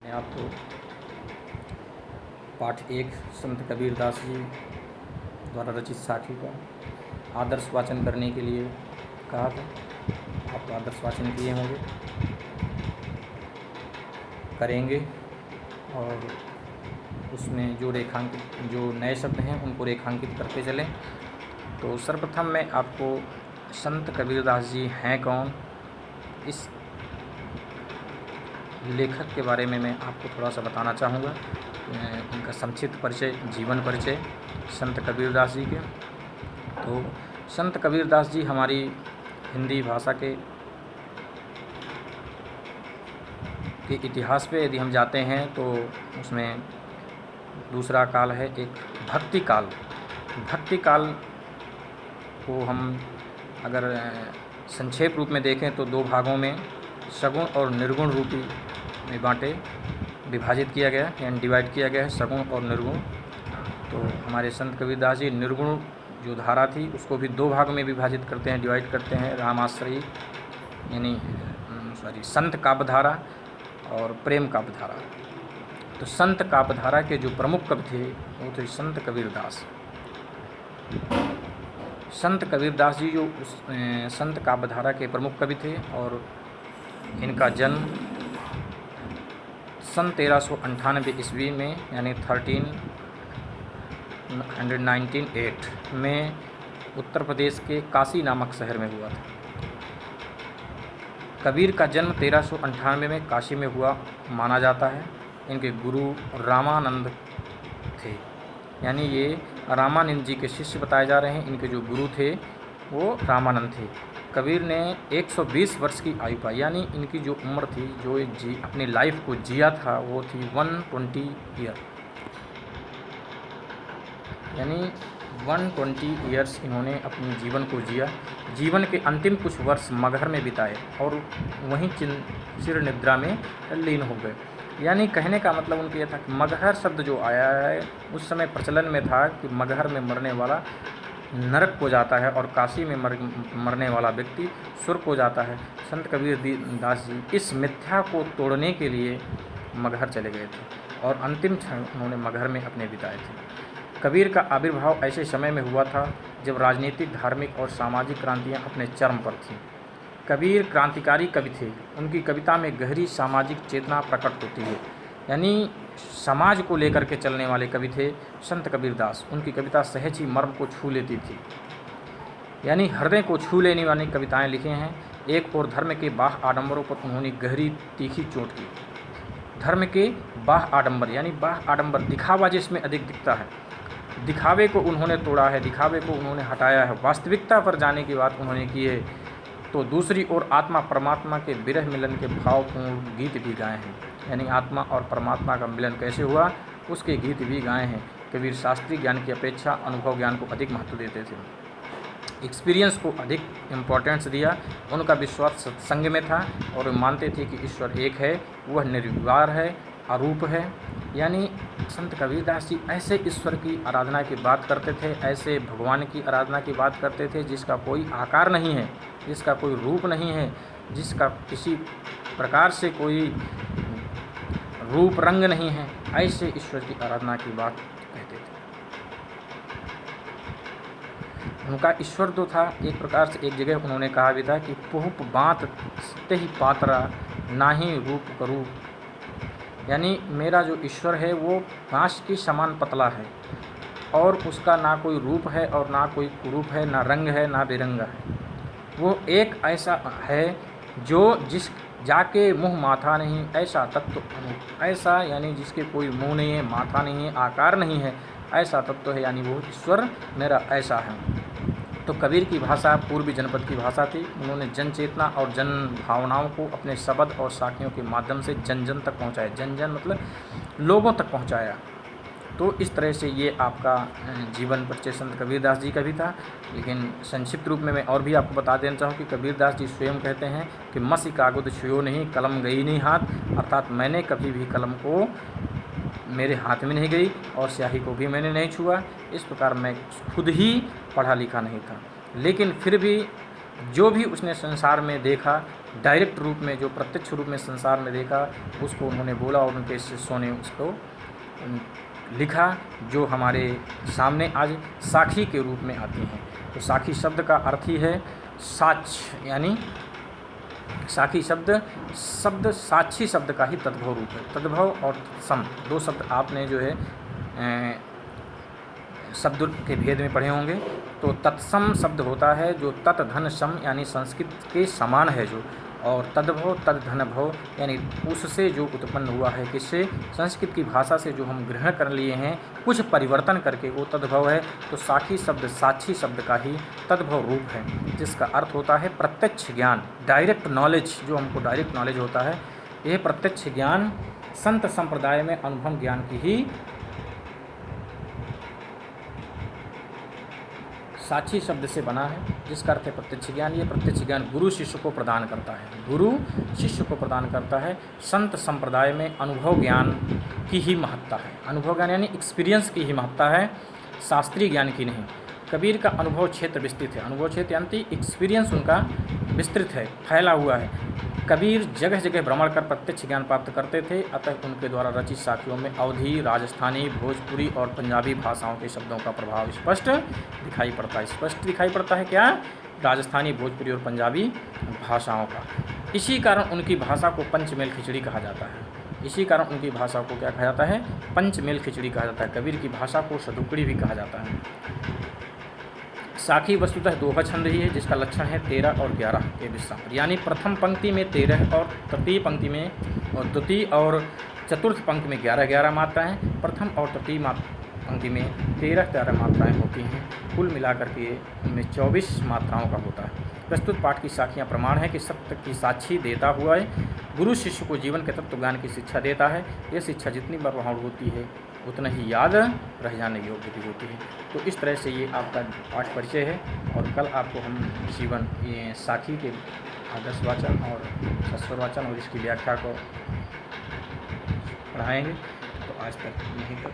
मैं आपको पाठ 1 संत कबीरदास जी द्वारा रचित साखी का आदर्श वाचन करने के लिए कहा था। आप आदर्श वाचन किए होंगे, करेंगे और उसमें जो नए शब्द हैं उनको रेखांकित करते चलें। तो सर्वप्रथम मैं आपको संत कबीरदास जी हैं कौन, इस लेखक के बारे में मैं आपको थोड़ा सा बताना चाहूँगा। उनका संक्षिप्त परिचय, जीवन परिचय संत कबीरदास जी के। तो संत कबीरदास जी हमारी हिंदी भाषा के इतिहास पे यदि हम जाते हैं तो उसमें दूसरा काल है एक भक्ति काल। भक्ति काल को हम अगर संक्षेप रूप में देखें तो दो भागों में सगुण और निर्गुण रूपी में विभाजित किया गया, यानी डिवाइड किया गया है, सगुण और निर्गुण। तो हमारे संत कबीरदास जी निर्गुण जो धारा थी उसको भी दो भाग में विभाजित करते हैं, डिवाइड करते हैं, रामाश्रयी यानी संत काव्यधारा और प्रेम काव्यधारा। तो संत काव्यधारा के जो प्रमुख कवि थे वो थे संत कबीरदास। संत कबीरदास जी जो संत काव्यधारा के प्रमुख कवि थे और इनका जन्म सन 1398 ईस्वी में यानी 1398 में उत्तर प्रदेश के काशी नामक शहर में हुआ था। कबीर का जन्म 1398 में काशी में हुआ माना जाता है। इनके गुरु रामानंद थे, यानी ये रामानंद जी के शिष्य बताए जा रहे हैं। इनके जो गुरु थे वो रामानंद थे। कबीर ने 120 वर्ष की आयु पाई, यानी इनकी जो उम्र थी, जो अपनी लाइफ को जिया था वो थी 120 ईयर, यानी 120 ईयर्स इन्होंने अपने जीवन को जिया। जीवन के अंतिम कुछ वर्ष मगहर में बिताए और वहीं चिर निद्रा में लीन हो गए। यानी कहने का मतलब उनके यह था कि मगहर शब्द जो आया है उस समय प्रचलन में था कि मगहर में मरने वाला नरक को जाता है और काशी में मरने वाला व्यक्ति स्वर्ग को जाता है। संत कबीरदास जी इस मिथ्या को तोड़ने के लिए मगहर चले गए थे और अंतिम क्षण उन्होंने मगहर में अपने बिताए थे। कबीर का आविर्भाव ऐसे समय में हुआ था जब राजनीतिक, धार्मिक और सामाजिक क्रांतियां अपने चरम पर थीं। कबीर क्रांतिकारी कवि थे। उनकी कविता में गहरी सामाजिक चेतना प्रकट होती है, यानी समाज को लेकर के चलने वाले कवि थे संत कबीरदास। उनकी कविता सहज ही मर्म को छू लेती थी, यानी हृदय को छू लेने वाली कविताएं लिखे हैं। एक और धर्म के बाह्य आडंबरों पर उन्होंने गहरी तीखी चोट की। धर्म के बाह्य आडंबर, यानी बाह्य आडंबर दिखावा जिसमें अधिक दिखता है, दिखावे को उन्होंने तोड़ा है, दिखावे को उन्होंने हटाया है, वास्तविकता पर जाने की बात उन्होंने की है। तो दूसरी ओर आत्मा परमात्मा के विरह मिलन के भावपूर्ण गीत भी गाए हैं, यानी आत्मा और परमात्मा का मिलन कैसे हुआ उसके गीत भी गाए हैं। कबीर शास्त्रीय ज्ञान की अपेक्षा अनुभव ज्ञान को अधिक महत्व देते थे, एक्सपीरियंस को अधिक इम्पोर्टेंस दिया। उनका विश्वास सत्संग में था और वे मानते थे कि ईश्वर एक है, वह निर्विकार है, अरूप है। यानी संत कबीरदास जी ऐसे ईश्वर की आराधना की बात करते थे, ऐसे भगवान की आराधना की बात करते थे जिसका कोई आकार नहीं है, जिसका कोई रूप नहीं है, जिसका किसी प्रकार से कोई रूप रंग नहीं है, ऐसे ईश्वर की आराधना की बात कहते थे। उनका ईश्वर तो था एक प्रकार से, एक जगह उन्होंने कहा भी था कि पुहुप बात ते ही पात्रा नाही रूप करूप, यानी मेरा जो ईश्वर है वो बाँस की समान पतला है और उसका ना कोई रूप है और ना कोई कुरूप है, ना रंग है, ना बेरंगा है। वो एक ऐसा है जो जिस जाके मुँह माथा नहीं, ऐसा तत्व ऐसा, यानी जिसके कोई मुँह नहीं है, माथा नहीं है, आकार नहीं है, ऐसा तत्व है, यानी वो ईश्वर मेरा ऐसा है। तो कबीर की भाषा पूर्वी जनपद की भाषा थी। उन्होंने जन चेतना और जन भावनाओं को अपने शब्द और साखियों के माध्यम से जन जन तक पहुँचाया। जन जन मतलब लोगों तक पहुँचाया। तो इस तरह से ये आपका जीवन परिचय संत कबीरदास जी का भी था। लेकिन संक्षिप्त रूप में मैं और भी आपको बता देना चाहूँ कि कबीरदास जी स्वयं कहते हैं कि मसी कागुद छुयो नहीं, कलम गई नहीं हाथ, अर्थात मैंने कभी भी कलम को मेरे हाथ में नहीं गई और स्याही को भी मैंने नहीं छुआ। इस प्रकार मैं खुद ही पढ़ा लिखा नहीं था, लेकिन फिर भी जो भी उसने संसार में देखा डायरेक्ट रूप में, जो प्रत्यक्ष रूप में संसार में देखा, उसको उन्होंने बोला और उनके शिष्यों ने उसको लिखा, जो हमारे सामने आज साखी के रूप में आती हैं। तो साखी शब्द का अर्थ ही है साक्ष्य, यानी साखी शब्द साक्षी शब्द का ही तद्भव रूप है। तद्भव और सम दो शब्द आपने जो है शब्द के भेद में पढ़े होंगे। तो तत्सम शब्द होता है जो तत् धन सम यानी संस्कृत के समान है जो, और तद्भव तद धन भव यानी उससे जो उत्पन्न हुआ है, किससे, संस्कृत की भाषा से जो हम ग्रहण कर लिए हैं कुछ परिवर्तन करके, वो तद्भव है। तो साखी शब्द साक्षी शब्द का ही तद्भव रूप है, जिसका अर्थ होता है प्रत्यक्ष ज्ञान, डायरेक्ट नॉलेज। जो हमको डायरेक्ट नॉलेज होता है, यह प्रत्यक्ष ज्ञान संत संप्रदाय में अनुभव ज्ञान की ही साक्षी शब्द से बना है, जिसका अर्थ है प्रत्यक्ष ज्ञान। ये प्रत्यक्ष ज्ञान गुरु शिष्य को प्रदान करता है, गुरु शिष्य को प्रदान करता है। संत संप्रदाय में अनुभव ज्ञान की ही महत्ता है, अनुभव ज्ञान यानी एक्सपीरियंस की ही महत्ता है, शास्त्रीय ज्ञान की नहीं। कबीर का अनुभव क्षेत्र विस्तृत है, अनुभव क्षेत्र यानी एक्सपीरियंस उनका विस्तृत है, फैला हुआ है। कबीर जगह जगह भ्रमण कर प्रत्यक्ष ज्ञान प्राप्त करते थे, अतः उनके द्वारा रचित साखियों में अवधी, राजस्थानी, भोजपुरी और पंजाबी भाषाओं के शब्दों का प्रभाव स्पष्ट दिखाई पड़ता है। स्पष्ट दिखाई पड़ता है क्या? राजस्थानी, भोजपुरी और पंजाबी भाषाओं का। इसी कारण उनकी भाषा को पंचमेल खिचड़ी कहा जाता है। इसी कारण उनकी भाषा को क्या कहा जाता है? पंचमेल खिचड़ी कहा जाता है। कबीर की भाषा को शतुकड़ी भी कहा जाता है। साखी वस्तुतः दोहा छंद ही है, जिसका लक्षण है 13 और 11 के विश्राम, यानी प्रथम पंक्ति में 13 और तृतीय पंक्ति में, और द्वितीय और चतुर्थ पंक्ति में 11-11 मात्राएँ, प्रथम और तृतीय पंक्ति में 13-13 मात्राएँ होती हैं। कुल मिलाकर के इनमें 24 मात्राओं का होता है। प्रस्तुत पाठ की साखियाँ प्रमाण है कि सत्य की साक्षी देता हुआ है गुरु शिष्य को जीवन के तत्व ज्ञान की शिक्षा देता है। यह शिक्षा जितनी बार वहाँ होती है उतना ही याद रह जाने योग्य भी होती है। तो इस तरह से ये आपका पाठ परिचय है, और कल आपको हम जीवन ये साखी के आदर्श वाचन और सस्वर वाचन और इसकी व्याख्या को पढ़ाएंगे। तो आज तक यहीं तक।